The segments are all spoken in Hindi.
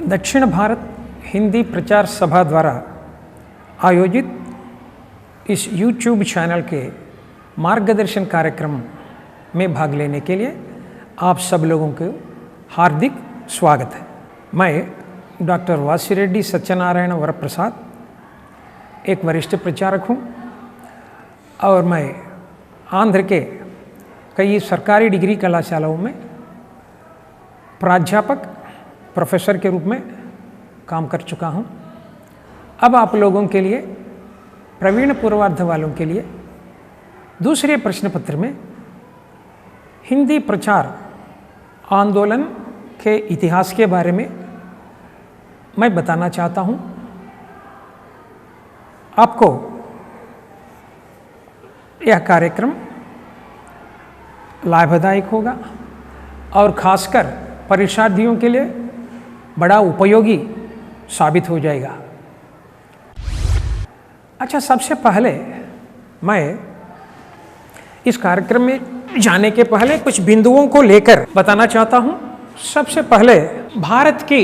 दक्षिण भारत हिंदी प्रचार सभा द्वारा आयोजित इस YouTube चैनल के मार्गदर्शन कार्यक्रम में भाग लेने के लिए आप सब लोगों को हार्दिक स्वागत है। मैं डॉक्टर वासिरेड्डी सत्यनारायण वरप्रसाद एक वरिष्ठ प्रचारक हूँ और मैं आंध्र के कई सरकारी डिग्री कलाशालाओं में प्राध्यापक प्रोफेसर के रूप में काम कर चुका हूँ। अब आप लोगों के लिए प्रवीण पूर्वार्ध वालों के लिए दूसरे प्रश्न पत्र में हिंदी प्रचार आंदोलन के इतिहास के बारे में मैं बताना चाहता हूँ। आपको यह कार्यक्रम लाभदायक होगा और खासकर परीक्षार्थियों के लिए बड़ा उपयोगी साबित हो जाएगा। अच्छा, सबसे पहले मैं इस कार्यक्रम में जाने के पहले कुछ बिंदुओं को लेकर बताना चाहता हूँ। सबसे पहले भारत की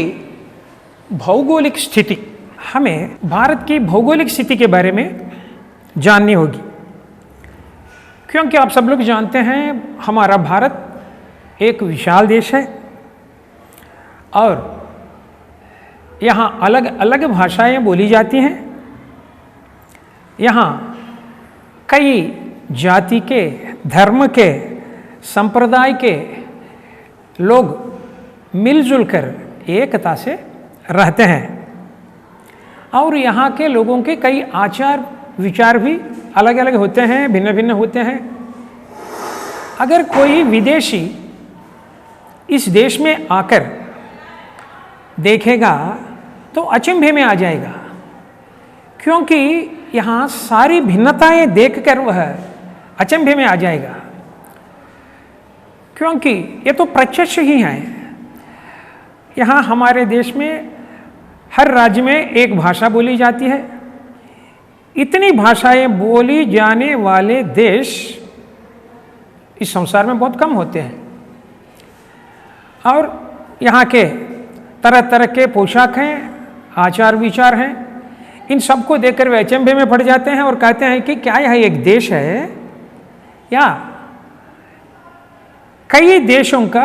भौगोलिक स्थिति, हमें भारत की भौगोलिक स्थिति के बारे में जाननी होगी, क्योंकि आप सब लोग जानते हैं हमारा भारत एक विशाल देश है और यहाँ अलग अलग भाषाएं बोली जाती हैं। यहाँ कई जाति के, धर्म के, संप्रदाय के लोग मिलजुल कर एकता से रहते हैं और यहाँ के लोगों के कई आचार विचार भी अलग अलग होते हैं, भिन्न भिन्न होते हैं। अगर कोई विदेशी इस देश में आकर देखेगा तो अचंभे में आ जाएगा, क्योंकि यहाँ सारी भिन्नताएं देखकर वह अचंभे में आ जाएगा, क्योंकि ये तो प्रत्यक्ष ही है। यहाँ हमारे देश में हर राज्य में एक भाषा बोली जाती है। इतनी भाषाएं बोली जाने वाले देश इस संसार में बहुत कम होते हैं और यहाँ के तरह तरह के पोशाक हैं, आचार विचार हैं। इन सबको देखकर वे अचंभे में पड़ जाते हैं और कहते हैं कि क्या यह एक देश है या कई देशों का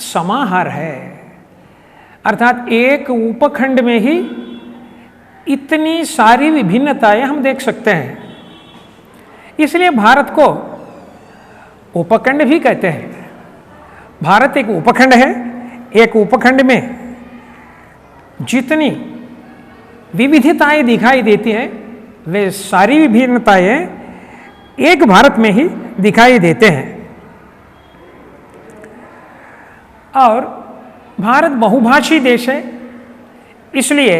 समाहार है। अर्थात एक उपखंड में ही इतनी सारी विभिन्नताएं हम देख सकते हैं। इसलिए भारत को उपखंड भी कहते हैं। भारत एक उपखंड है। एक उपखंड में जितनी विविधताएं दिखाई देती हैं वे सारी विभिन्नताएं एक भारत में ही दिखाई देते हैं। और भारत बहुभाषी देश है, इसलिए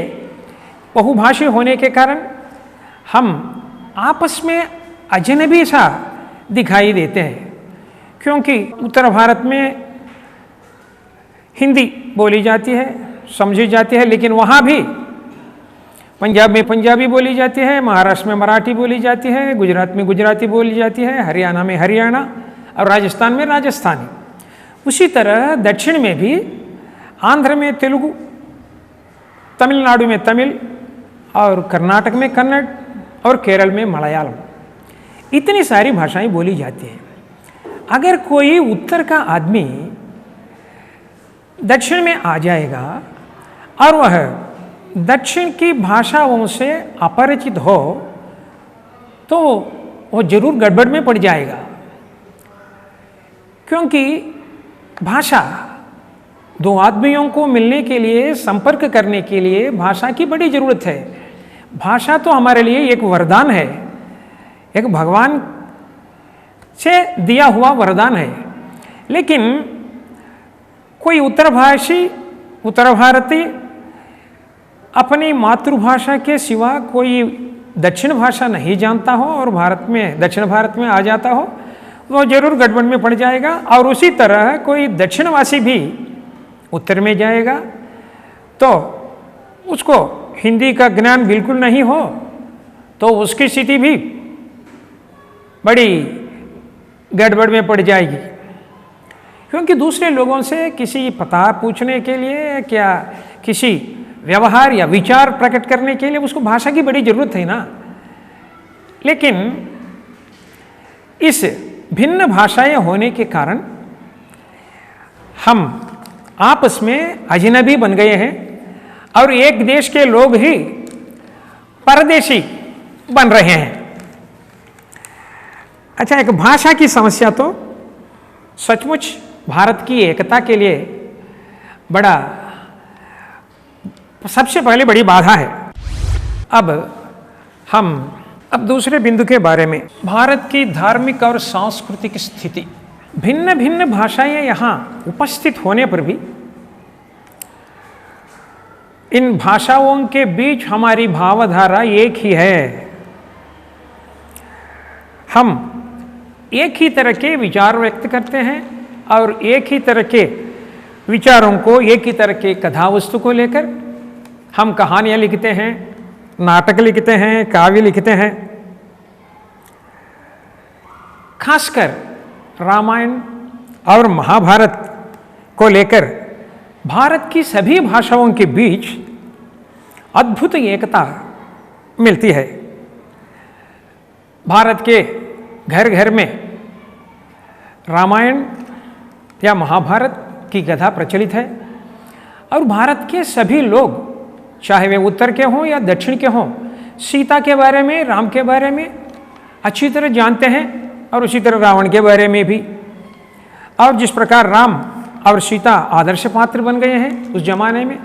बहुभाषी होने के कारण हम आपस में अजनबी सा दिखाई देते हैं, क्योंकि उत्तर भारत में हिंदी बोली जाती है, समझी जाती है, लेकिन वहाँ भी पंजाब में पंजाबी बोली जाती है, महाराष्ट्र में मराठी बोली जाती है, गुजरात में गुजराती बोली जाती है, हरियाणा में हरियाणा और राजस्थान में राजस्थानी। उसी तरह दक्षिण में भी आंध्र में तेलुगु, तमिलनाडु में तमिल और कर्नाटक में कन्नड़ और केरल में मलयालम, इतनी सारी भाषाएं बोली जाती हैं। अगर कोई उत्तर का आदमी दक्षिण में आ जाएगा और वह दक्षिण की भाषाओं से अपरिचित हो तो वो जरूर गड़बड़ में पड़ जाएगा, क्योंकि भाषा दो आदमियों को मिलने के लिए, संपर्क करने के लिए भाषा की बड़ी ज़रूरत है। भाषा तो हमारे लिए एक वरदान है, एक भगवान से दिया हुआ वरदान है। लेकिन कोई उत्तर भारतीय अपनी मातृभाषा के सिवा कोई दक्षिण भाषा नहीं जानता हो और भारत में, दक्षिण भारत में आ जाता हो, वो जरूर गड़बड़ में पड़ जाएगा। और उसी तरह कोई दक्षिणवासी भी उत्तर में जाएगा तो उसको हिंदी का ज्ञान बिल्कुल नहीं हो तो उसकी स्थिति भी बड़ी गड़बड़ में पड़ जाएगी। क्योंकि दूसरे लोगों से किसी पता पूछने के लिए, क्या किसी व्यवहार या विचार प्रकट करने के लिए उसको भाषा की बड़ी जरूरत है ना। लेकिन इस भिन्न भाषाएं होने के कारण हम आपस में अजनबी बन गए हैं और एक देश के लोग ही परदेशी बन रहे हैं। अच्छा, एक भाषा की समस्या तो सचमुच भारत की एकता के लिए सबसे पहले बड़ी बाधा है। अब दूसरे बिंदु के बारे में, भारत की धार्मिक और सांस्कृतिक स्थिति। भिन्न भिन्न भाषाएं यहाँ उपस्थित होने पर भी इन भाषाओं के बीच हमारी भावधारा एक ही है। हम एक ही तरह के विचार व्यक्त करते हैं और एक ही तरह के विचारों को, एक ही तरह के कथा वस्तु को लेकर हम कहानियाँ लिखते हैं, नाटक लिखते हैं, काव्य लिखते हैं। खासकर रामायण और महाभारत को लेकर भारत की सभी भाषाओं के बीच अद्भुत एकता मिलती है। भारत के घर घर में रामायण या महाभारत की कथा प्रचलित है और भारत के सभी लोग, चाहे वे उत्तर के हों या दक्षिण के हों, सीता के बारे में, राम के बारे में अच्छी तरह जानते हैं और उसी तरह रावण के बारे में भी। और जिस प्रकार राम और सीता आदर्श पात्र बन गए हैं उस जमाने में,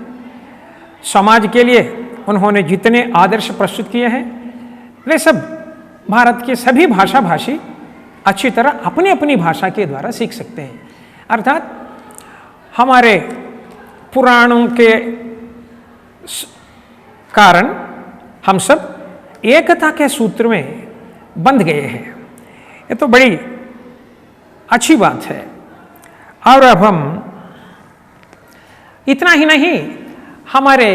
समाज के लिए उन्होंने जितने आदर्श प्रस्तुत किए हैं वे सब भारत के सभी भाषा भाषी अच्छी तरह अपनी अपनी भाषा के द्वारा सीख सकते हैं। अर्थात हमारे पुराणों के कारण हम सब एकता के सूत्र में बंध गए हैं। ये तो बड़ी अच्छी बात है। और अब हम इतना ही नहीं, हमारे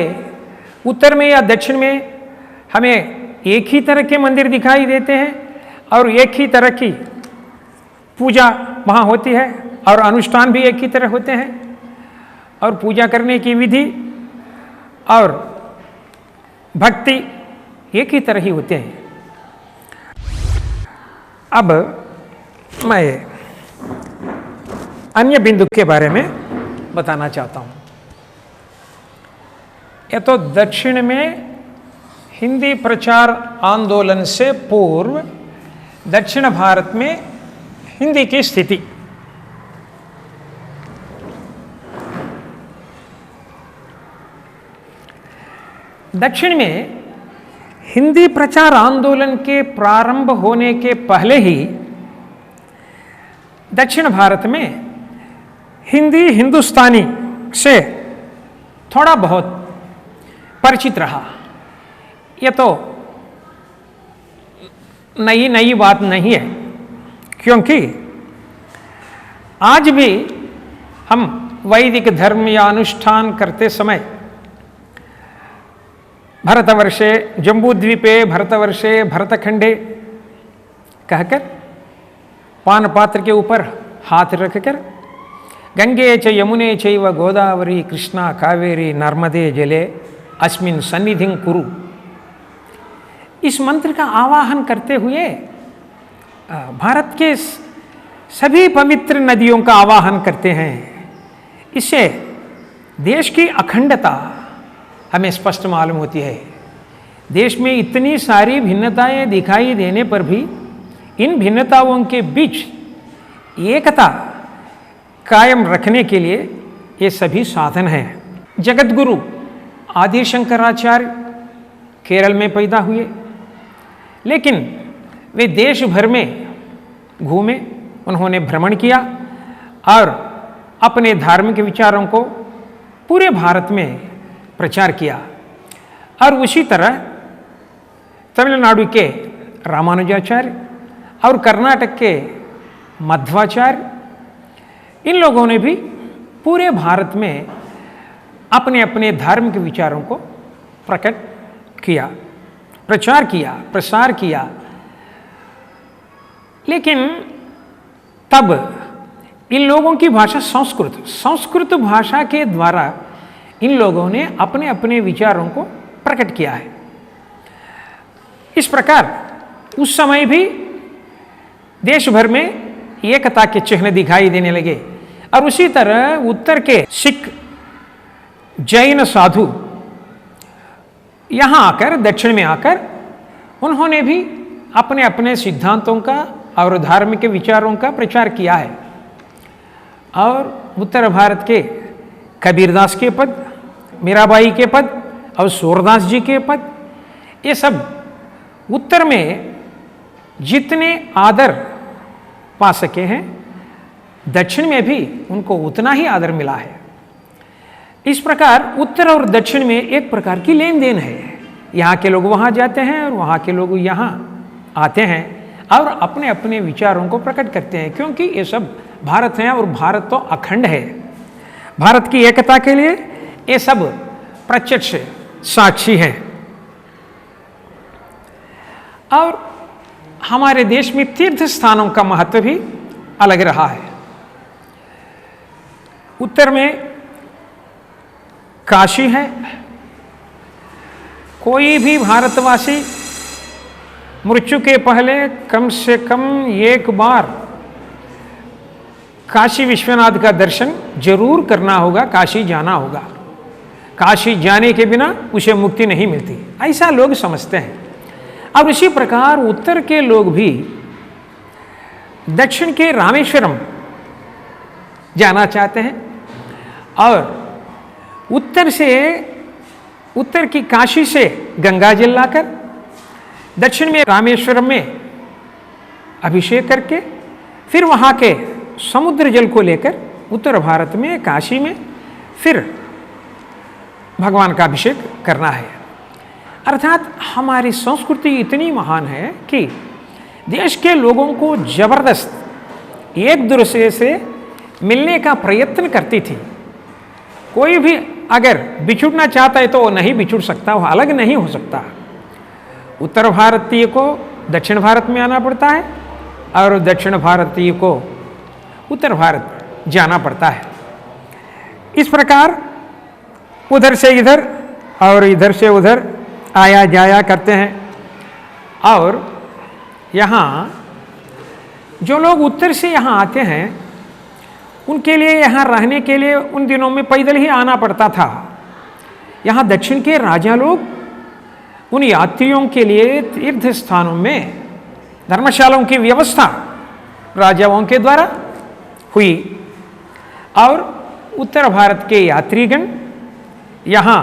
उत्तर में या दक्षिण में हमें एक ही तरह के मंदिर दिखाई देते हैं और एक ही तरह की पूजा वहाँ होती है और अनुष्ठान भी एक ही तरह होते हैं और पूजा करने की विधि और भक्ति एक ही तरह ही होते हैं। अब मैं अन्य बिंदु के बारे में बताना चाहता हूँ। ये तो दक्षिण में हिंदी प्रचार आंदोलन से पूर्व दक्षिण भारत में हिंदी की स्थिति। दक्षिण में हिंदी प्रचार आंदोलन के प्रारंभ होने के पहले ही दक्षिण भारत में हिंदी हिंदुस्तानी से थोड़ा बहुत परिचित रहा। यह तो नई बात नहीं है, क्योंकि आज भी हम वैदिक धर्म या अनुष्ठान करते समय भरतवर्षे जम्बूद्वीपे भरतवर्षे भरतखंडे कहकर पान पात्र के ऊपर हाथ रखकर गंगे च यमुने चैव गोदावरी कृष्णा कावेरी नर्मदे जले अस्मिन् सन्निधिं कुरु, इस मंत्र का आवाहन करते हुए भारत के सभी पवित्र नदियों का आवाहन करते हैं। इससे देश की अखंडता हमें स्पष्ट मालूम होती है। देश में इतनी सारी भिन्नताएं दिखाई देने पर भी इन भिन्नताओं के बीच एकता कायम रखने के लिए ये सभी साधन हैं। जगत गुरु आदि शंकराचार्य केरल में पैदा हुए, लेकिन वे देश भर में घूमे, उन्होंने भ्रमण किया और अपने धार्मिक विचारों को पूरे भारत में प्रचार किया। और उसी तरह तमिलनाडु के रामानुजाचार्य और कर्नाटक के मध्वाचार्य, इन लोगों ने भी पूरे भारत में अपने अपने धार्मिक विचारों को प्रकट किया, प्रचार किया, प्रसार किया। लेकिन तब इन लोगों की भाषा संस्कृत भाषा के द्वारा इन लोगों ने अपने अपने विचारों को प्रकट किया है। इस प्रकार उस समय भी देश भर में एकता के चिन्ह दिखाई देने लगे। और उसी तरह उत्तर के सिख, जैन साधु यहाँ आकर, दक्षिण में आकर उन्होंने भी अपने अपने सिद्धांतों का और धार्मिक विचारों का प्रचार किया है। और उत्तर भारत के कबीरदास के पद, मीराबाई के पद और सूरदास जी के पद, ये सब उत्तर में जितने आदर पा सके हैं, दक्षिण में भी उनको उतना ही आदर मिला है। इस प्रकार उत्तर और दक्षिण में एक प्रकार की लेन देन है। यहाँ के लोग वहाँ जाते हैं और वहाँ के लोग यहाँ आते हैं और अपने अपने विचारों को प्रकट करते हैं, क्योंकि ये सब भारत है और भारत तो अखंड है। भारत की एकता के लिए ये सब प्रत्यक्ष साक्षी है। और हमारे देश में तीर्थ स्थानों का महत्व भी अलग रहा है। उत्तर में काशी है। कोई भी भारतवासी मृत्यु के पहले कम से कम एक बार काशी विश्वनाथ का दर्शन जरूर करना होगा, काशी जाना होगा। काशी जाने के बिना उसे मुक्ति नहीं मिलती, ऐसा लोग समझते हैं। और इसी प्रकार उत्तर के लोग भी दक्षिण के रामेश्वरम जाना चाहते हैं और उत्तर की काशी से गंगा जल लाकर दक्षिण में रामेश्वरम में अभिषेक करके फिर वहाँ के समुद्र जल को लेकर उत्तर भारत में काशी में फिर भगवान का अभिषेक करना है। अर्थात हमारी संस्कृति इतनी महान है कि देश के लोगों को जबरदस्त एक दूसरे से मिलने का प्रयत्न करती थी। कोई भी अगर बिछुड़ना चाहता है तो वो नहीं बिछुड़ सकता, वो अलग नहीं हो सकता। उत्तर भारतीय को दक्षिण भारत में आना पड़ता है और दक्षिण भारतीय को उत्तर भारत जाना पड़ता है। इस प्रकार उधर से इधर और इधर से उधर आया जाया करते हैं। और यहाँ जो लोग उत्तर से यहाँ आते हैं उनके लिए यहाँ रहने के लिए उन दिनों में पैदल ही आना पड़ता था। यहाँ दक्षिण के राजा लोग उन यात्रियों के लिए तीर्थ स्थानों में धर्मशालाओं की व्यवस्था राजाओं के द्वारा हुई और उत्तर भारत के यात्रीगण यहाँ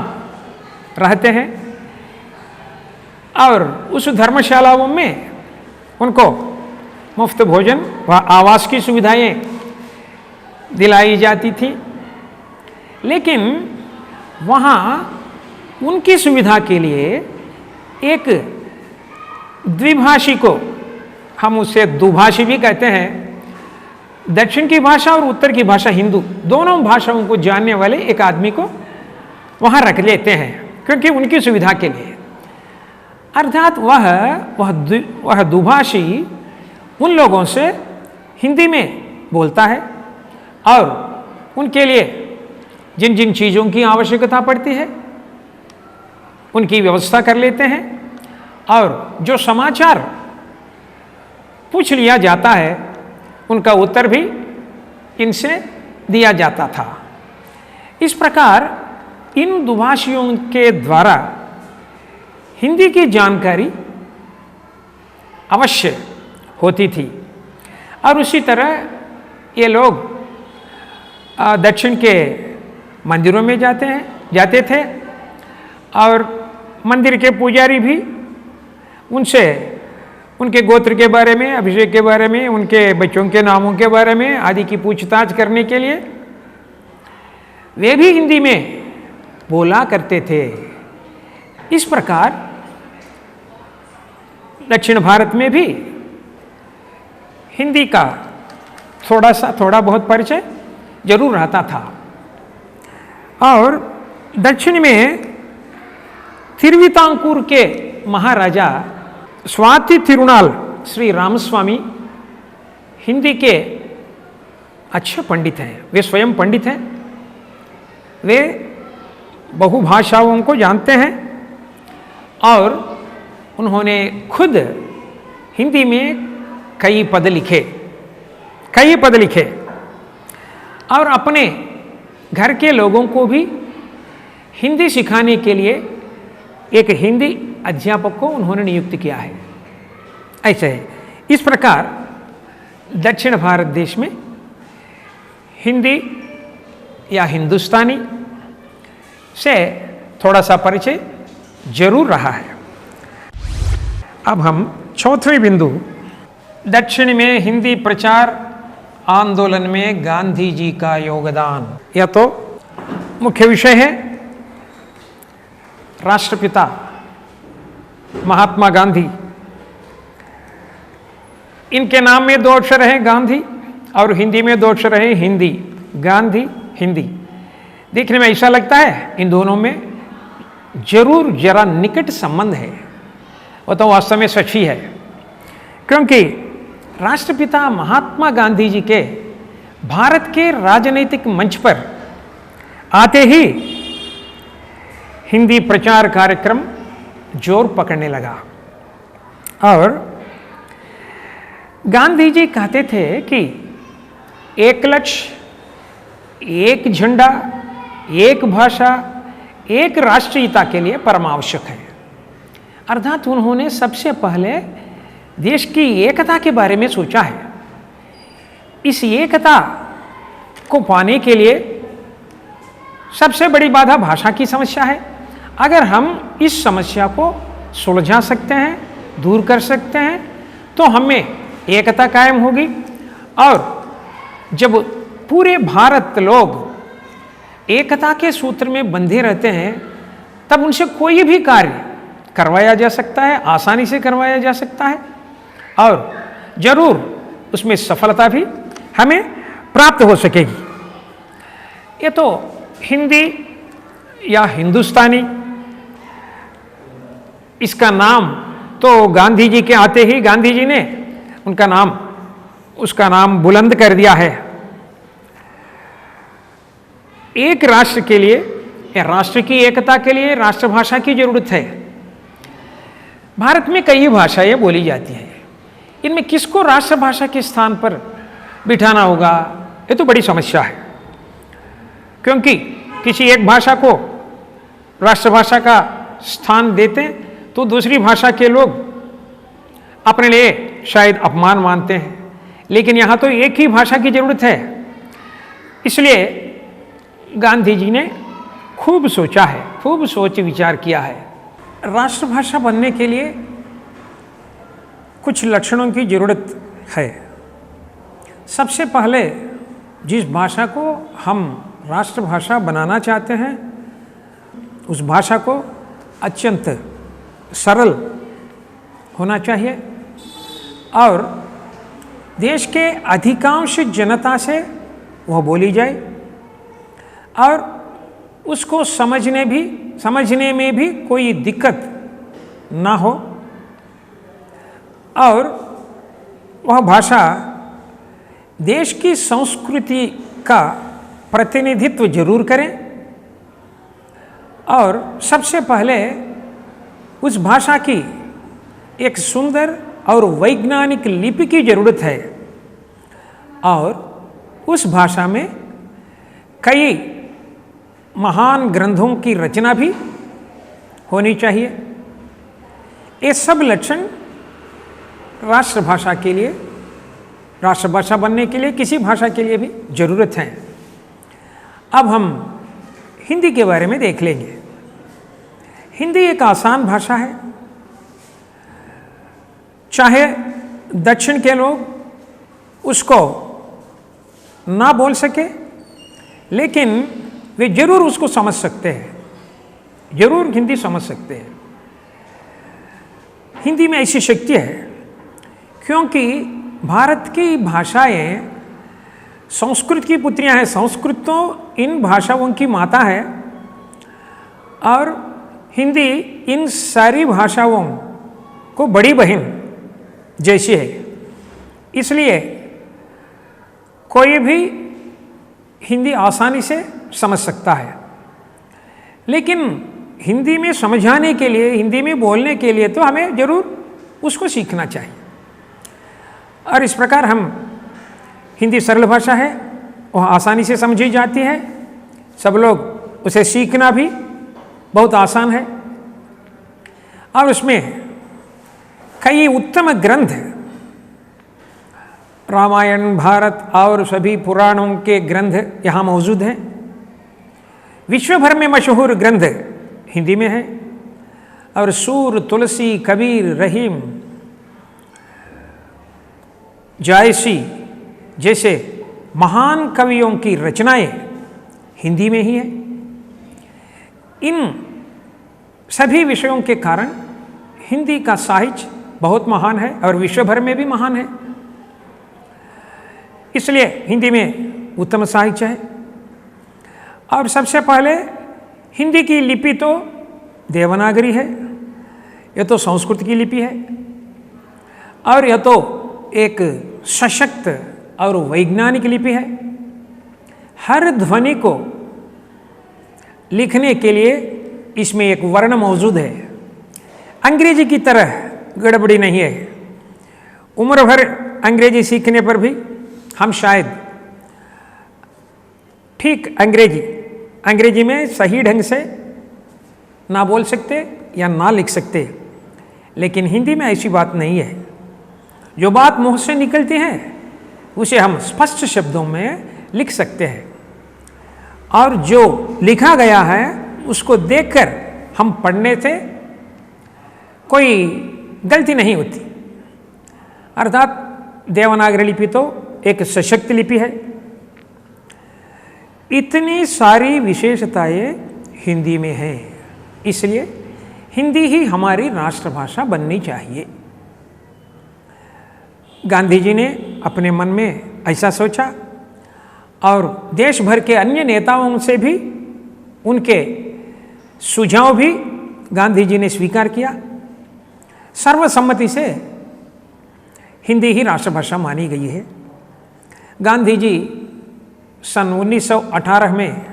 रहते हैं और उस धर्मशालाओं में उनको मुफ्त भोजन व आवास की सुविधाएं दिलाई जाती थी। लेकिन वहाँ उनकी सुविधा के लिए एक द्विभाषी को, हम उसे दुभाषी भी कहते हैं, दक्षिण की भाषा और उत्तर की भाषा हिंदू दोनों भाषाओं को जानने वाले एक आदमी को वहाँ रख लेते हैं, क्योंकि उनकी सुविधा के लिए। अर्थात वह दुभाषी उन लोगों से हिंदी में बोलता है और उनके लिए जिन जिन चीज़ों की आवश्यकता पड़ती है उनकी व्यवस्था कर लेते हैं और जो समाचार पूछ लिया जाता है उनका उत्तर भी इनसे दिया जाता था। इस प्रकार इन दुभाषियों के द्वारा हिंदी की जानकारी अवश्य होती थी। और उसी तरह ये लोग दक्षिण के मंदिरों में जाते थे और मंदिर के पुजारी भी उनसे उनके गोत्र के बारे में, अभिषेक के बारे में, उनके बच्चों के नामों के बारे में आदि की पूछताछ करने के लिए वे भी हिंदी में बोला करते थे। इस प्रकार दक्षिण भारत में भी हिंदी का थोड़ा बहुत परिचय जरूर रहता था। और दक्षिण में तिरुवितांकूर के महाराजा स्वाति तिरुनाल श्री रामस्वामी हिंदी के अच्छे पंडित हैं। वे स्वयं पंडित हैं। वे बहुभाषाओं को जानते हैं और उन्होंने खुद हिंदी में कई पद लिखे और अपने घर के लोगों को भी हिंदी सिखाने के लिए एक हिंदी अध्यापक को उन्होंने नियुक्त किया है। ऐसे है। इस प्रकार दक्षिण भारत देश में हिंदी या हिंदुस्तानी से थोड़ा सा परिचय जरूर रहा है। अब हम चौथे बिंदु, दक्षिण में हिंदी प्रचार आंदोलन में गांधी जी का योगदान, यह तो मुख्य विषय है। राष्ट्रपिता महात्मा गांधी, इनके नाम में 2 अक्षर हैं गांधी और हिंदी में 2 अक्षर हैं हिंदी। गांधी हिंदी, देखने में ऐसा लगता है इन दोनों में जरूर जरा निकट संबंध है। वो तो वास्तव में सच ही है, क्योंकि राष्ट्रपिता महात्मा गांधी जी के भारत के राजनीतिक मंच पर आते ही हिंदी प्रचार कार्यक्रम जोर पकड़ने लगा। और गांधी जी कहते थे कि एक लक्ष्य, एक झंडा, एक भाषा, एक राष्ट्रीयता के लिए परम आवश्यक है। अर्थात उन्होंने सबसे पहले देश की एकता के बारे में सोचा है। इस एकता को पाने के लिए सबसे बड़ी बाधा भाषा की समस्या है। अगर हम इस समस्या को सुलझा सकते हैं, दूर कर सकते हैं, तो हमें एकता कायम होगी। और जब पूरे भारत लोग एकता के सूत्र में बंधे रहते हैं, तब उनसे कोई भी कार्य करवाया जा सकता है, आसानी से करवाया जा सकता है और जरूर उसमें सफलता भी हमें प्राप्त हो सकेगी। ये तो हिंदी या हिंदुस्तानी, इसका नाम तो गांधी जी के आते ही गांधी जी ने उसका नाम बुलंद कर दिया है। एक राष्ट्र के लिए या राष्ट्र की एकता के लिए राष्ट्रभाषा की जरूरत है। भारत में कई भाषाएं बोली जाती हैं, इनमें किसको राष्ट्रभाषा के स्थान पर बिठाना होगा, ये तो बड़ी समस्या है। क्योंकि किसी एक भाषा को राष्ट्रभाषा का स्थान देते हैं तो दूसरी भाषा के लोग अपने लिए शायद अपमान मानते हैं, लेकिन यहाँ तो एक ही भाषा की जरूरत है। इसलिए गांधी जी ने खूब सोचा है, खूब सोच विचार किया है। राष्ट्रभाषा बनने के लिए कुछ लक्षणों की जरूरत है। सबसे पहले जिस भाषा को हम राष्ट्रभाषा बनाना चाहते हैं, उस भाषा को अत्यंत सरल होना चाहिए और देश के अधिकांश जनता से वह बोली जाए और उसको समझने में भी कोई दिक्कत ना हो और वह भाषा देश की संस्कृति का प्रतिनिधित्व जरूर करें। और सबसे पहले उस भाषा की एक सुंदर और वैज्ञानिक लिपि की जरूरत है और उस भाषा में कई महान ग्रंथों की रचना भी होनी चाहिए। ये सब लक्षण राष्ट्रभाषा के लिए, राष्ट्रभाषा बनने के लिए किसी भाषा के लिए भी जरूरत है। अब हम हिंदी के बारे में देख लेंगे। हिंदी एक आसान भाषा है। चाहे दक्षिण के लोग उसको ना बोल सके, लेकिन वे जरूर उसको समझ सकते हैं, जरूर हिंदी समझ सकते हैं। हिंदी में ऐसी शक्ति है क्योंकि भारत की भाषाएं संस्कृत की पुत्रियां हैं। संस्कृत तो इन भाषाओं की माता है और हिंदी इन सारी भाषाओं को बड़ी बहन जैसी है। इसलिए कोई भी हिंदी आसानी से समझ सकता है। लेकिन हिंदी में समझाने के लिए, हिंदी में बोलने के लिए तो हमें जरूर उसको सीखना चाहिए। और इस प्रकार हम हिंदी सरल भाषा है, वह आसानी से समझी जाती है, सब लोग उसे सीखना भी बहुत आसान है। और उसमें कई उत्तम ग्रंथ, रामायण, भारत और सभी पुराणों के ग्रंथ यहाँ मौजूद हैं। विश्व भर में मशहूर ग्रंथ हिंदी में है। और सूर, तुलसी, कबीर, रहीम, जायसी जैसे महान कवियों की रचनाएं हिंदी में ही है। इन सभी विषयों के कारण हिंदी का साहित्य बहुत महान है और विश्व भर में भी महान है। इसलिए हिंदी में उत्तम साहित्य है। और सबसे पहले हिंदी की लिपि तो देवनागरी है, यह तो संस्कृत की लिपि है और यह तो एक सशक्त और वैज्ञानिक लिपि है। हर ध्वनि को लिखने के लिए इसमें एक वर्ण मौजूद है। अंग्रेजी की तरह गड़बड़ी नहीं है। उम्र भर अंग्रेजी सीखने पर भी हम शायद ठीक अंग्रेजी में सही ढंग से ना बोल सकते या ना लिख सकते, लेकिन हिंदी में ऐसी बात नहीं है। जो बात मुंह से निकलती है उसे हम स्पष्ट शब्दों में लिख सकते हैं और जो लिखा गया है उसको देखकर हम पढ़ने से कोई गलती नहीं होती। अर्थात देवनागरी लिपि तो एक सशक्त लिपि है। इतनी सारी विशेषताएं हिंदी में हैं, इसलिए हिंदी ही हमारी राष्ट्रभाषा बननी चाहिए। गांधी जी ने अपने मन में ऐसा सोचा और देश भर के अन्य नेताओं से भी उनके सुझाव भी गांधी जी ने स्वीकार किया। सर्वसम्मति से हिंदी ही राष्ट्रभाषा मानी गई है। गांधी जी सन 1918 में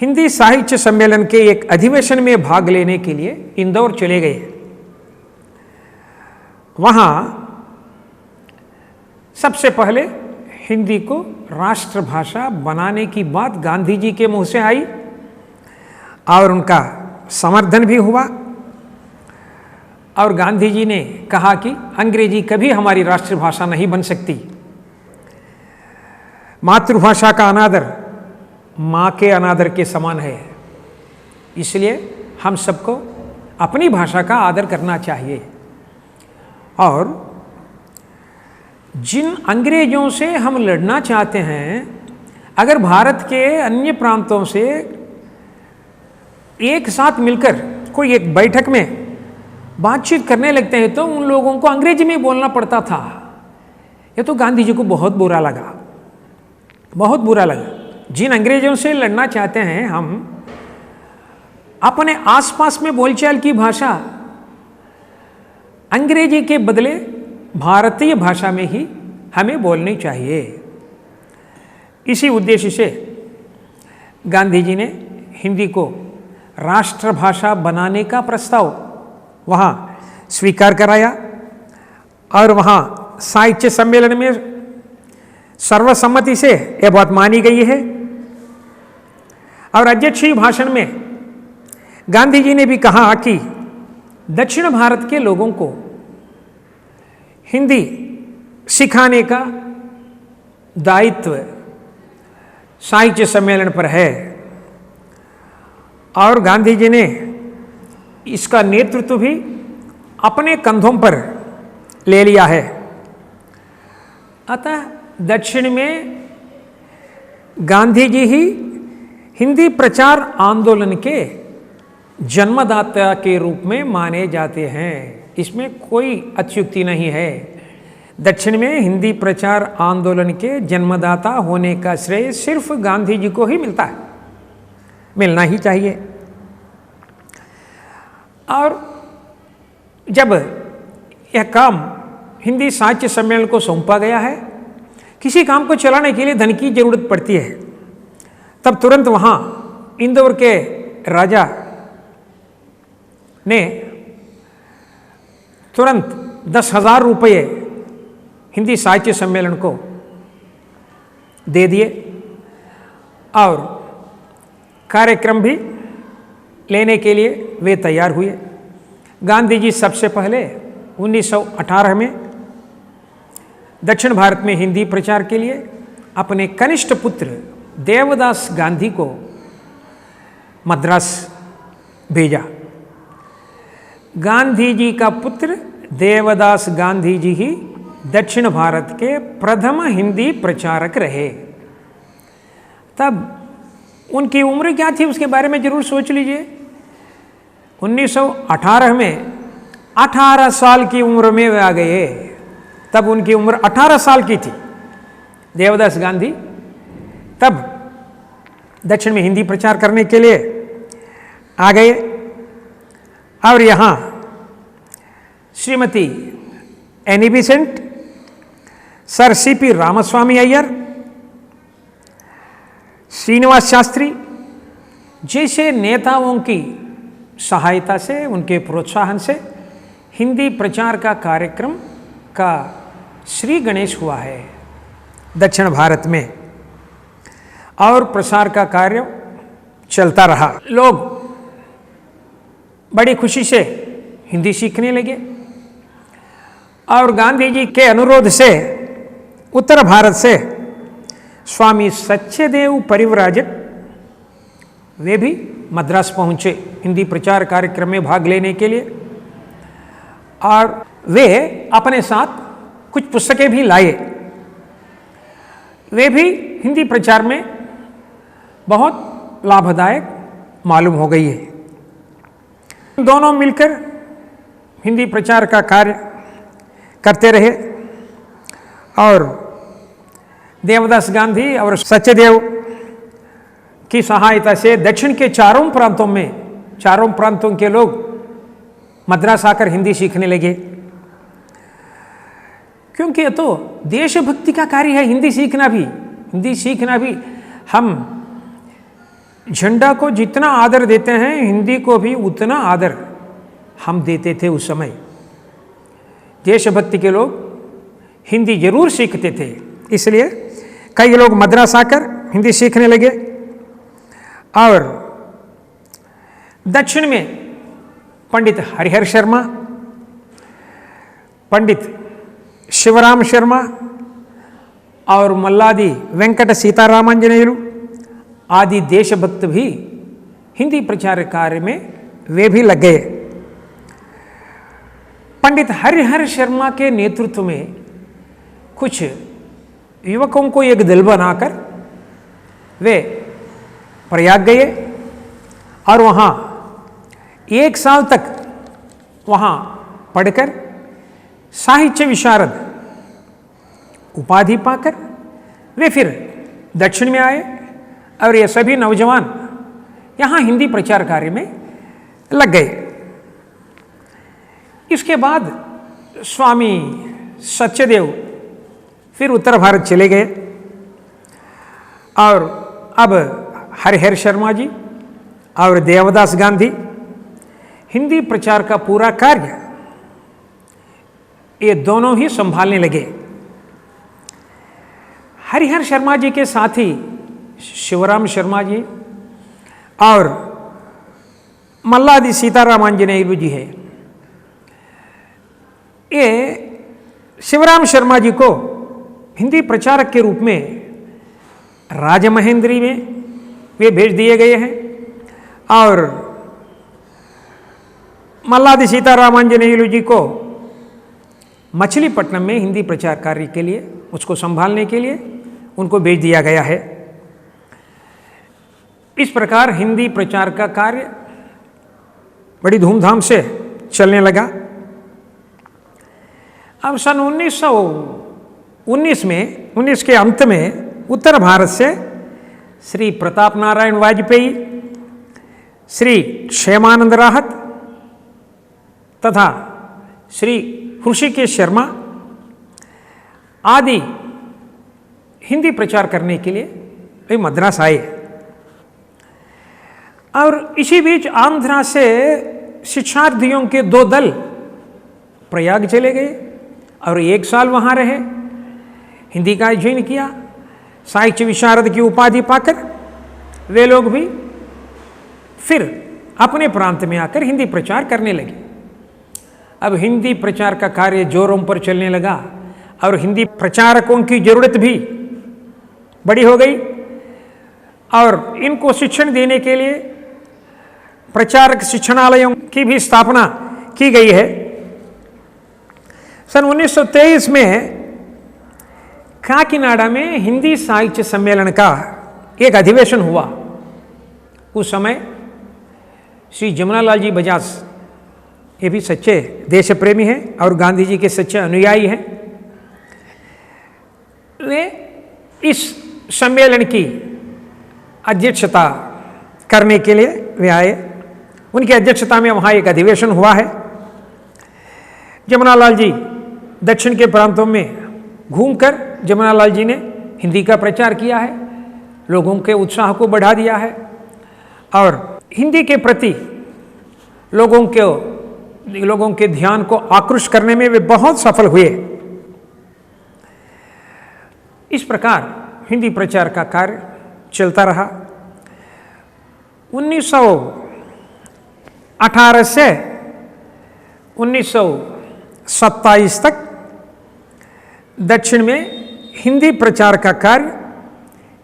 हिंदी साहित्य सम्मेलन के एक अधिवेशन में भाग लेने के लिए इंदौर चले गए। वहाँ सबसे पहले हिंदी को राष्ट्रभाषा बनाने की बात गांधी जी के मुंह से आई और उनका समर्थन भी हुआ। और गांधी जी ने कहा कि अंग्रेजी कभी हमारी राष्ट्रभाषा नहीं बन सकती। मातृभाषा का अनादर माँ के अनादर के समान है, इसलिए हम सबको अपनी भाषा का आदर करना चाहिए। और जिन अंग्रेजों से हम लड़ना चाहते हैं, अगर भारत के अन्य प्रांतों से एक साथ मिलकर कोई एक बैठक में बातचीत करने लगते हैं तो उन लोगों को अंग्रेजी में बोलना पड़ता था। ये तो गांधी जी को बहुत बुरा लगा, बहुत बुरा लगा। जिन अंग्रेजों से लड़ना चाहते हैं हम, अपने आसपास में बोलचाल की भाषा अंग्रेजी के बदले भारतीय भाषा में ही हमें बोलनी चाहिए। इसी उद्देश्य से गांधी जी ने हिंदी को राष्ट्रभाषा बनाने का प्रस्ताव वहाँ स्वीकार कराया और वहाँ साहित्य सम्मेलन में सर्वसम्मति से यह बात मानी गई है। और अध्यक्षीय भाषण में गांधी जी ने भी कहा कि दक्षिण भारत के लोगों को हिंदी सिखाने का दायित्व साहित्य सम्मेलन पर है और गांधी जी ने इसका नेतृत्व भी अपने कंधों पर ले लिया है। अतः दक्षिण में गांधी जी ही हिंदी प्रचार आंदोलन के जन्मदाता के रूप में माने जाते हैं। इसमें कोई अत्युक्ति नहीं है। दक्षिण में हिंदी प्रचार आंदोलन के जन्मदाता होने का श्रेय सिर्फ गांधी जी को ही मिलता है, मिलना ही चाहिए। और जब यह काम हिंदी साहित्य सम्मेलन को सौंपा गया है, किसी काम को चलाने के लिए धन की जरूरत पड़ती है, तब तुरंत वहाँ इंदौर के राजा ने तुरंत 10,000 रुपये हिंदी साहित्य सम्मेलन को दे दिए और कार्यक्रम भी लेने के लिए वे तैयार हुए। गांधी जी सबसे पहले 1918 में दक्षिण भारत में हिंदी प्रचार के लिए अपने कनिष्ठ पुत्र देवदास गांधी को मद्रास भेजा। गांधी जी का पुत्र देवदास गांधी जी ही दक्षिण भारत के प्रथम हिंदी प्रचारक रहे। तब उनकी उम्र क्या थी उसके बारे में जरूर सोच लीजिए। 1918 में 18 साल की उम्र में वे आ गए। तब उनकी उम्र 18 साल की थी देवदास गांधी। तब दक्षिण में हिंदी प्रचार करने के लिए आ गए और यहाँ श्रीमती Annie Besant, sir CP Ramaswami Iyer, Srinivasa Sastri जैसे नेताओं की सहायता से, उनके प्रोत्साहन से हिंदी प्रचार का कार्यक्रम का श्री गणेश हुआ है दक्षिण भारत में और प्रसार का कार्य चलता रहा। लोग बड़ी खुशी से हिंदी सीखने लगे और गांधी जी के अनुरोध से उत्तर भारत से स्वामी सच्चेदेव परिव्राजक वे भी मद्रास पहुंचे हिंदी प्रचार कार्यक्रम में भाग लेने के लिए और वे अपने साथ कुछ पुस्तकें भी लाए। वे भी हिंदी प्रचार में बहुत लाभदायक मालूम हो गई है। दोनों मिलकर हिंदी प्रचार का कार्य करते रहे और देवदास गांधी और सच्चेदेव की सहायता से दक्षिण के चारों प्रांतों के लोग मद्रास आकर हिंदी सीखने लगे। क्योंकि ये तो देशभक्ति का कार्य है हिंदी सीखना भी। हम झंडा को जितना आदर देते हैं हिंदी को भी उतना आदर हम देते थे उस समय। देशभक्ति के लोग हिंदी जरूर सीखते थे, इसलिए कई लोग मद्रास आकर हिंदी सीखने लगे और दक्षिण में पंडित हरिहर शर्मा, पंडित शिवराम शर्मा और मल्लादी वेंकट सीतारामांजनेयुलु आदि देशभक्त भी हिंदी प्रचार कार्य में वे भी लग गए। पंडित हरिहर शर्मा के नेतृत्व में कुछ युवकों को एक दल बनाकर वे प्रयाग गए और वहाँ 1 साल तक वहाँ पढ़कर साहित्य विशारद उपाधि पाकर वे फिर दक्षिण में आए और ये सभी नौजवान यहाँ हिंदी प्रचार कार्य में लग गए। इसके बाद स्वामी सच्चेदेव फिर उत्तर भारत चले गए और अब हरिहर शर्मा जी और देवदास गांधी हिंदी प्रचार का पूरा कार्य ये दोनों ही संभालने लगे। हरिहर शर्मा जी के साथी शिवराम शर्मा जी और मल्लादी सीतारामांजनेयुलु जी है। ये शिवराम शर्मा जी को हिंदी प्रचारक के रूप में राजमहेंद्री में वे भेज दिए गए हैं और मल्लादी सीतारामांजनेयुलु जी को मछलीपट्टनम में हिंदी प्रचार कार्य के लिए उसको संभालने के लिए उनको भेज दिया गया है। इस प्रकार हिंदी प्रचार का कार्य बड़ी धूमधाम से चलने लगा। अब सन 1919 के अंत में उत्तर भारत से श्री प्रताप नारायण वाजपेयी, श्री क्षेमानंद राहत तथा श्री ऋषिकेश शर्मा आदि हिंदी प्रचार करने के लिए वे मद्रास आए। और इसी बीच आंध्रा से शिक्षार्थियों के 2 दल प्रयाग चले गए और 1 साल वहाँ रहे, हिंदी का अध्ययन किया, साहित्य विशारद की उपाधि पाकर वे लोग भी फिर अपने प्रांत में आकर हिंदी प्रचार करने लगे। अब हिंदी प्रचार का कार्य जोरों पर चलने लगा और हिंदी प्रचारकों की जरूरत भी बड़ी हो गई और इनको शिक्षण देने के लिए प्रचारक शिक्षणालयों की भी स्थापना की गई है। सन 1923 में काकीनाडा में हिंदी साहित्य सम्मेलन का एक अधिवेशन हुआ। उस समय श्री जमुनालाल जी बजाज, ये भी सच्चे देश प्रेमी हैं और गांधी जी के सच्चे अनुयायी हैं, वे इस सम्मेलन की अध्यक्षता करने के लिए वे आए। उनकी अध्यक्षता में वहाँ एक अधिवेशन हुआ है। जमुनालाल जी दक्षिण के प्रांतों में घूमकर जमुनालाल जी ने हिंदी का प्रचार किया है, लोगों के उत्साह को बढ़ा दिया है और हिंदी के प्रति लोगों के ध्यान को आकृष्ट करने में वे बहुत सफल हुए। इस प्रकार हिंदी प्रचार का कार्य चलता रहा। 1918 से 1927 तक दक्षिण में हिंदी प्रचार का कार्य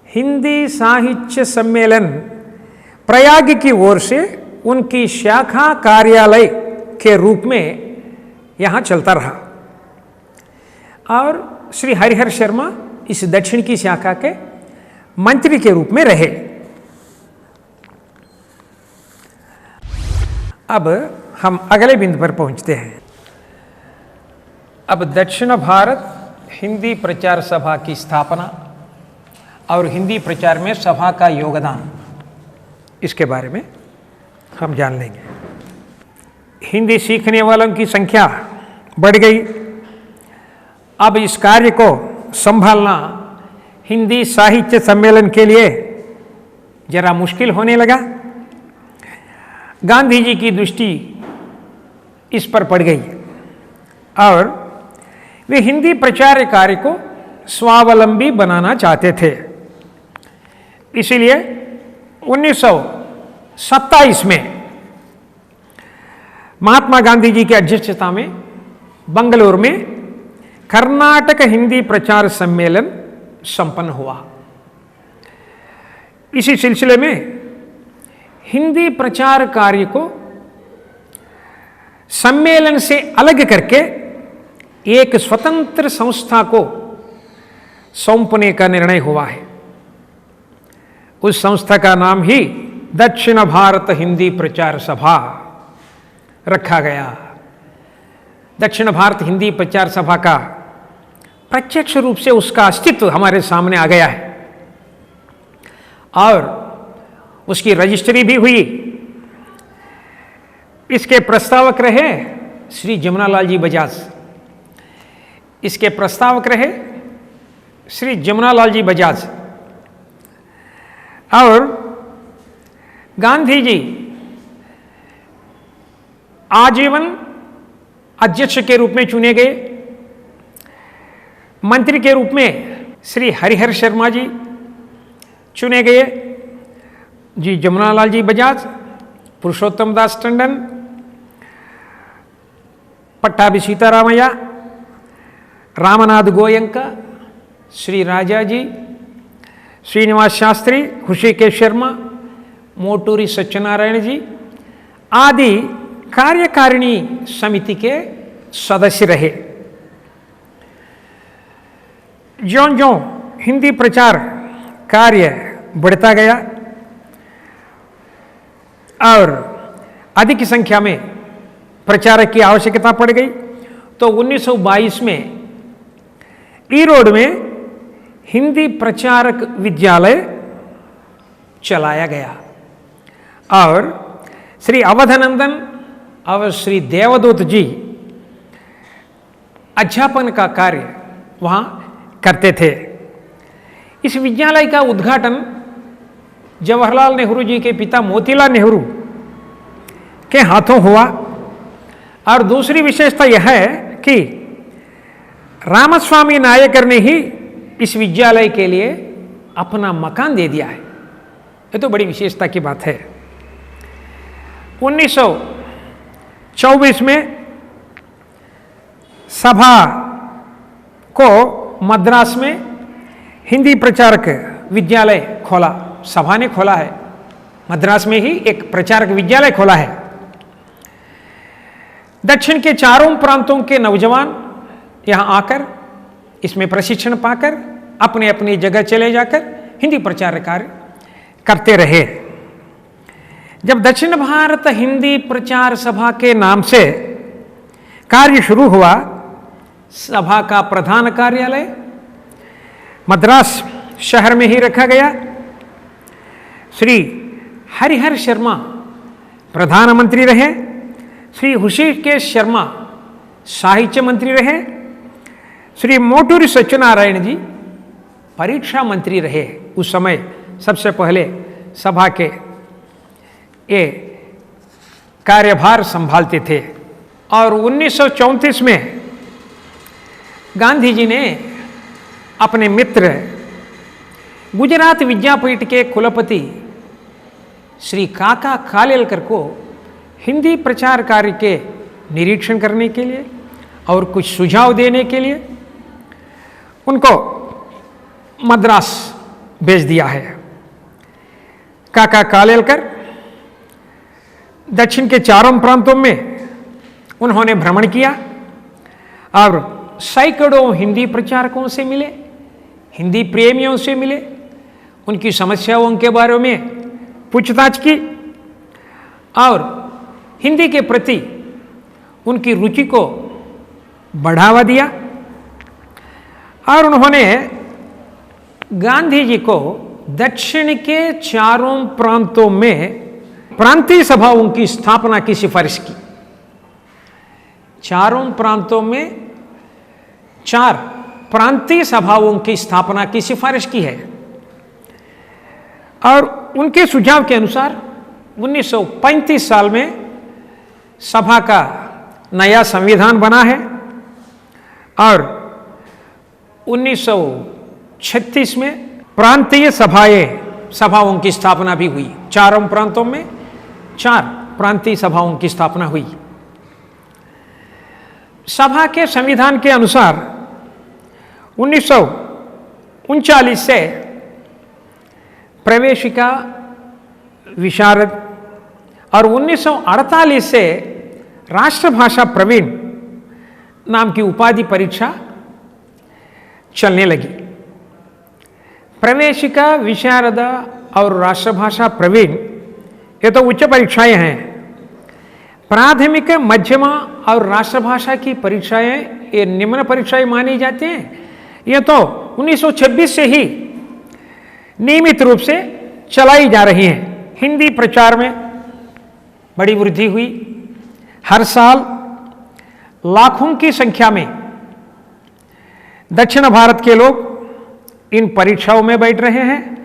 हिंदी साहित्य सम्मेलन प्रयाग की ओर से उनकी शाखा कार्यालय के रूप में यहाँ चलता रहा और श्री हरिहर शर्मा इस दक्षिण की शाखा के मंत्री के रूप में रहे। अब हम अगले बिंदु पर पहुंचते हैं। अब दक्षिण भारत हिंदी प्रचार सभा की स्थापना और हिंदी प्रचार में सभा का योगदान, इसके बारे में हम जान लेंगे। हिंदी सीखने वालों की संख्या बढ़ गई। अब इस कार्य को संभालना हिंदी साहित्य सम्मेलन के लिए जरा मुश्किल होने लगा। गांधी जी की दृष्टि इस पर पड़ गई और वे हिंदी प्रचार कार्य को स्वावलंबी बनाना चाहते थे। इसलिए 1927 में महात्मा गांधी जी की अध्यक्षता में बंगलुरु में कर्नाटक हिंदी प्रचार सम्मेलन संपन्न हुआ। इसी सिलसिले में हिंदी प्रचार कार्य को सम्मेलन से अलग करके एक स्वतंत्र संस्था को सौंपने का निर्णय हुआ है। उस संस्था का नाम ही दक्षिण भारत हिंदी प्रचार सभा रखा गया। दक्षिण भारत हिंदी प्रचार सभा का प्रत्यक्ष रूप से उसका अस्तित्व हमारे सामने आ गया है और उसकी रजिस्ट्री भी हुई। इसके प्रस्तावक रहे श्री जमुनालाल जी बजाज। इसके प्रस्तावक रहे श्री जमुनालाल जी बजाज और गांधी जी आजीवन अध्यक्ष के रूप में चुने गए। मंत्री के रूप में श्री हरिहर शर्मा जी चुने गए। जी जमुनालाल जी बजाज, पुरुषोत्तम दास टंडन, पट्टाभी सीतारामैया, रामनाथ गोयंका, श्री राजा जी, श्रीनिवास शास्त्री, ऋषिकेश शर्मा, मोटूरी सत्यनारायण जी आदि कार्यकारिणी समिति के सदस्य रहे। ज्यों-ज्यों हिंदी प्रचार कार्य बढ़ता गया और अधिक संख्या में प्रचारक की आवश्यकता पड़ गई, तो 1922 में ईरोड में हिंदी प्रचारक विद्यालय चलाया गया और श्री अवधानंदन और श्री देवदूत जी अध्यापन का कार्य वहाँ करते थे। इस विद्यालय का उद्घाटन जवाहरलाल नेहरू जी के पिता मोतीलाल नेहरू के हाथों हुआ। और दूसरी विशेषता यह है कि रामस्वामी नायकर ने ही इस विद्यालय के लिए अपना मकान दे दिया है। ये तो बड़ी विशेषता की बात है। 1924 में सभा को मद्रास में हिंदी प्रचारक विद्यालय खोला, सभा ने खोला है, मद्रास में ही एक प्रचारक विद्यालय खोला है। दक्षिण के चारों प्रांतों के नौजवान यहां आकर इसमें प्रशिक्षण पाकर अपने अपनी जगह चले जाकर हिंदी प्रचार कार्य करते रहे। जब दक्षिण भारत हिंदी प्रचार सभा के नाम से कार्य शुरू हुआ, सभा का प्रधान कार्यालय मद्रास शहर में ही रखा गया। श्री हरिहर शर्मा प्रधानमंत्री रहे, श्री ऋषिकेश शर्मा साहित्य मंत्री रहे, श्री मोटूरी सत्यनारायण जी परीक्षा मंत्री रहे। उस समय सबसे पहले सभा के ये कार्यभार संभालते थे। और 1934 में गांधी जी ने अपने मित्र गुजरात विद्यापीठ के कुलपति श्री काका कालेलकर को हिंदी प्रचार कार्य के निरीक्षण करने के लिए और कुछ सुझाव देने के लिए उनको मद्रास भेज दिया है। काका कालेलकर दक्षिण के चारों प्रांतों में उन्होंने भ्रमण किया और सैकड़ों हिंदी प्रचारकों से मिले, हिंदी प्रेमियों से मिले, उनकी समस्याओं के बारे में पूछताछ की और हिंदी के प्रति उनकी रुचि को बढ़ावा दिया। और उन्होंने गांधी जी को दक्षिण के चारों प्रांतों में प्रांतीय सभाओं की स्थापना की सिफारिश की। चारों प्रांतों में 4 प्रांतीय सभाओं की स्थापना की सिफारिश की है। और उनके सुझाव के अनुसार 1935 साल में सभा का नया संविधान बना है और 1936 में प्रांतीय सभाओं की स्थापना भी हुई। चारों प्रांतों में 4 प्रांतीय सभाओं की स्थापना हुई। सभा के संविधान के अनुसार 1939 से प्रवेशिका, विशारद और 1948 से राष्ट्रभाषा प्रवीण नाम की उपाधि परीक्षा चलने लगी। प्रवेशिका, विशारद और राष्ट्रभाषा प्रवीण ये तो उच्च परीक्षाएं हैं। प्राथमिक, मध्यमा और राष्ट्रभाषा की परीक्षाएं ये निम्न परीक्षाएं मानी जाती हैं। ये तो 1926 से ही नियमित रूप से चलाई जा रही हैं। हिंदी प्रचार में बड़ी वृद्धि हुई। हर साल लाखों की संख्या में दक्षिण भारत के लोग इन परीक्षाओं में बैठ रहे हैं।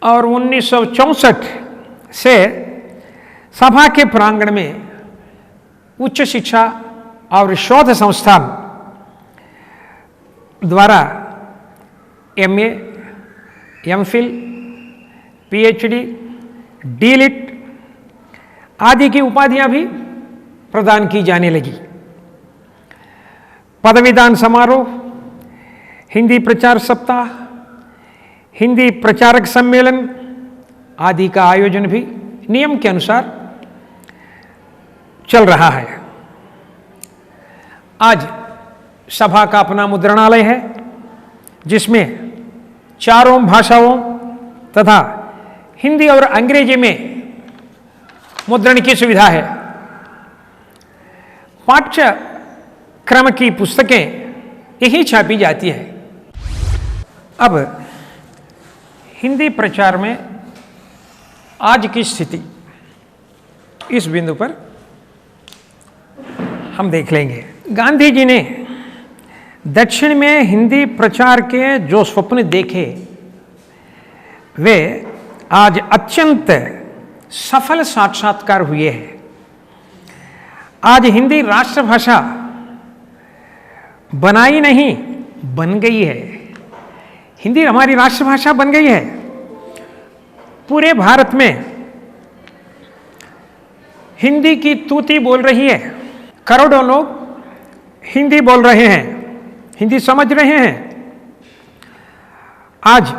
और 1964 से सभा के प्रांगण में उच्च शिक्षा और शोध संस्थान द्वारा MA, MPhil, PhD, DLit आदि की उपाधियां भी प्रदान की जाने लगी। पदवीदान समारोह, हिंदी प्रचार सप्ताह, हिंदी प्रचारक सम्मेलन आदि का आयोजन भी नियम के अनुसार चल रहा है। आज सभा का अपना मुद्रणालय है जिसमें चारों भाषाओं तथा हिंदी और अंग्रेजी में मुद्रण की सुविधा है। पाठ्यक्रम की पुस्तकें यही छापी जाती है। अब हिंदी प्रचार में आज की स्थिति, इस बिंदु पर हम देख लेंगे। गांधी जी ने दक्षिण में हिंदी प्रचार के जो स्वप्न देखे वे आज अत्यंत सफल साक्षात्कार हुए हैं। आज हिंदी राष्ट्रभाषा बनाई नहीं, बन गई है। हिंदी हमारी राष्ट्रभाषा बन गई है। पूरे भारत में हिंदी की तूती बोल रही है। करोड़ों लोग हिंदी बोल रहे हैं, हिंदी समझ रहे हैं। आज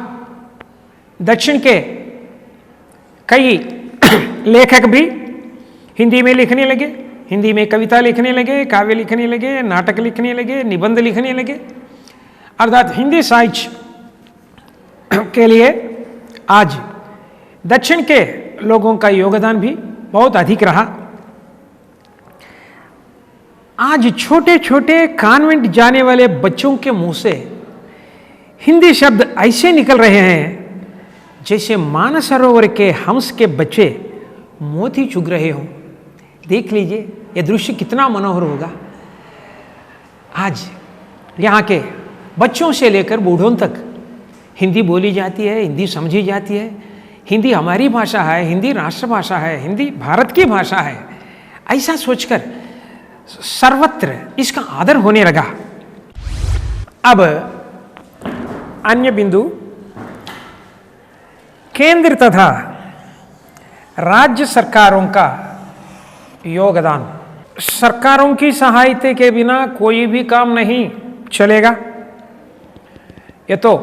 दक्षिण के कई लेखक भी हिंदी में लिखने लगे, हिंदी में कविता लिखने लगे, काव्य लिखने लगे, नाटक लिखने लगे, निबंध लिखने लगे। अर्थात हिंदी साहित्य के लिए आज दक्षिण के लोगों का योगदान भी बहुत अधिक रहा। आज छोटे छोटे कॉन्वेंट जाने वाले बच्चों के मुंह से हिंदी शब्द ऐसे निकल रहे हैं जैसे मानसरोवर के हंस के बच्चे मोती चुग रहे हों। देख लीजिए यह दृश्य कितना मनोहर होगा। आज यहाँ के बच्चों से लेकर बूढ़ों तक हिंदी बोली जाती है, हिंदी समझी जाती है। हिंदी हमारी भाषा है, हिंदी राष्ट्रभाषा है, हिंदी भारत की भाषा है। ऐसा सोचकर सर्वत्र इसका आदर होने लगा। अब अन्य बिंदु, केंद्र तथा राज्य सरकारों का योगदान। सरकारों की सहायता के बिना कोई भी काम नहीं चलेगा। ये तो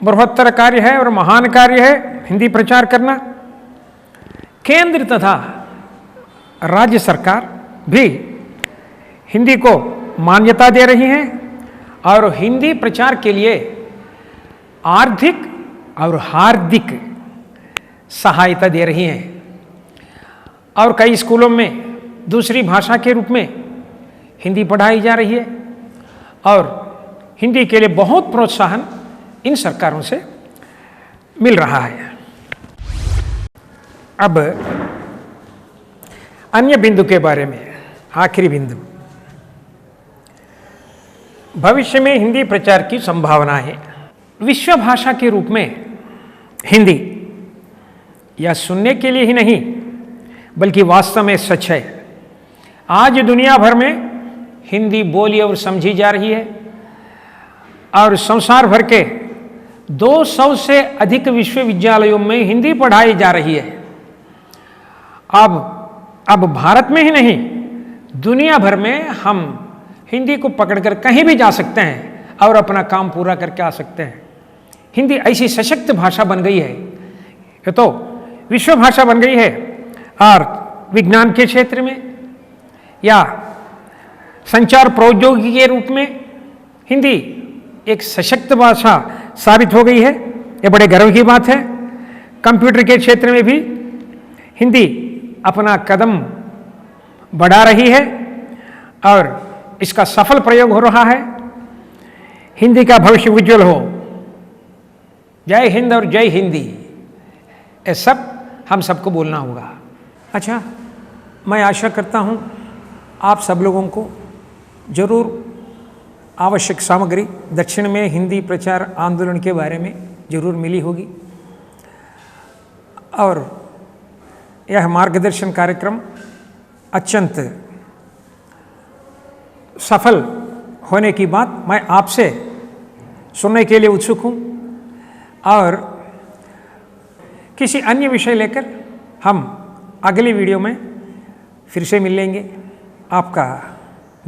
बृहत्तर कार्य है और महान कार्य है हिंदी प्रचार करना। केंद्र तथा राज्य सरकार भी हिंदी को मान्यता दे रही हैं और हिंदी प्रचार के लिए आर्थिक और हार्दिक सहायता दे रही हैं। और कई स्कूलों में दूसरी भाषा के रूप में हिंदी पढ़ाई जा रही है और हिंदी के लिए बहुत प्रोत्साहन इन सरकारों से मिल रहा है। अब अन्य बिंदु के बारे में, आखिरी बिंदु, भविष्य में हिंदी प्रचार की संभावना है। विश्व भाषा के रूप में हिंदी या सुनने के लिए ही नहीं बल्कि वास्तव में सच है। आज दुनिया भर में हिंदी बोली और समझी जा रही है और संसार भर के 200 से अधिक विश्वविद्यालयों में हिंदी पढ़ाई जा रही है। अब भारत में ही नहीं, दुनिया भर में हम हिंदी को पकड़कर कहीं भी जा सकते हैं और अपना काम पूरा करके आ सकते हैं। हिंदी ऐसी सशक्त भाषा बन गई है, ये तो विश्व भाषा बन गई है। और विज्ञान के क्षेत्र में या संचार प्रौद्योगिकी के रूप में हिंदी एक सशक्त भाषा साबित हो गई है। ये बड़े गर्व की बात है। कंप्यूटर के क्षेत्र में भी हिंदी अपना कदम बढ़ा रही है और इसका सफल प्रयोग हो रहा है। हिंदी का भविष्य उज्जवल हो। जय हिंद और जय हिंदी, ये सब हम सबको बोलना होगा। अच्छा, मैं आशा करता हूँ आप सब लोगों को जरूर आवश्यक सामग्री दक्षिण में हिंदी प्रचार आंदोलन के बारे में जरूर मिली होगी और यह मार्गदर्शन कार्यक्रम अत्यंत सफल होने की बात मैं आपसे सुनने के लिए उत्सुक हूँ। और किसी अन्य विषय लेकर हम अगली वीडियो में फिर से मिलेंगे। आपका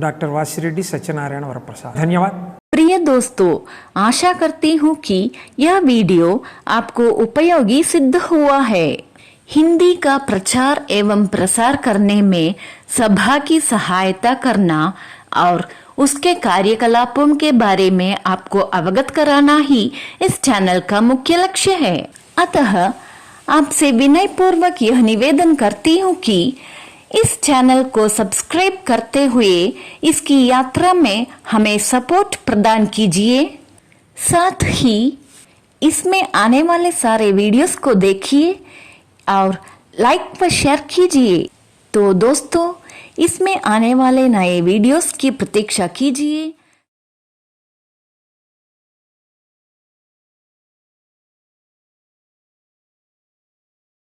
डॉक्टर वासिरेड्डी सत्यनारायण वरप्रसाद। धन्यवाद। प्रिय दोस्तों, आशा करती हूँ कि यह वीडियो आपको उपयोगी सिद्ध हुआ है। हिंदी का प्रचार एवं प्रसार करने में सभा की सहायता करना और उसके कार्यकलापों के बारे में आपको अवगत कराना ही इस चैनल का मुख्य लक्ष्य है। अतः आपसे विनय पूर्वक यह निवेदन करती हूँ कि इस चैनल को सब्सक्राइब करते हुए इसकी यात्रा में हमें सपोर्ट प्रदान कीजिए। साथ ही इसमें आने वाले सारे वीडियोस को देखिए और लाइक व शेयर कीजिए। तो दोस्तों, इसमें आने वाले नए वीडियोस की प्रतीक्षा कीजिए।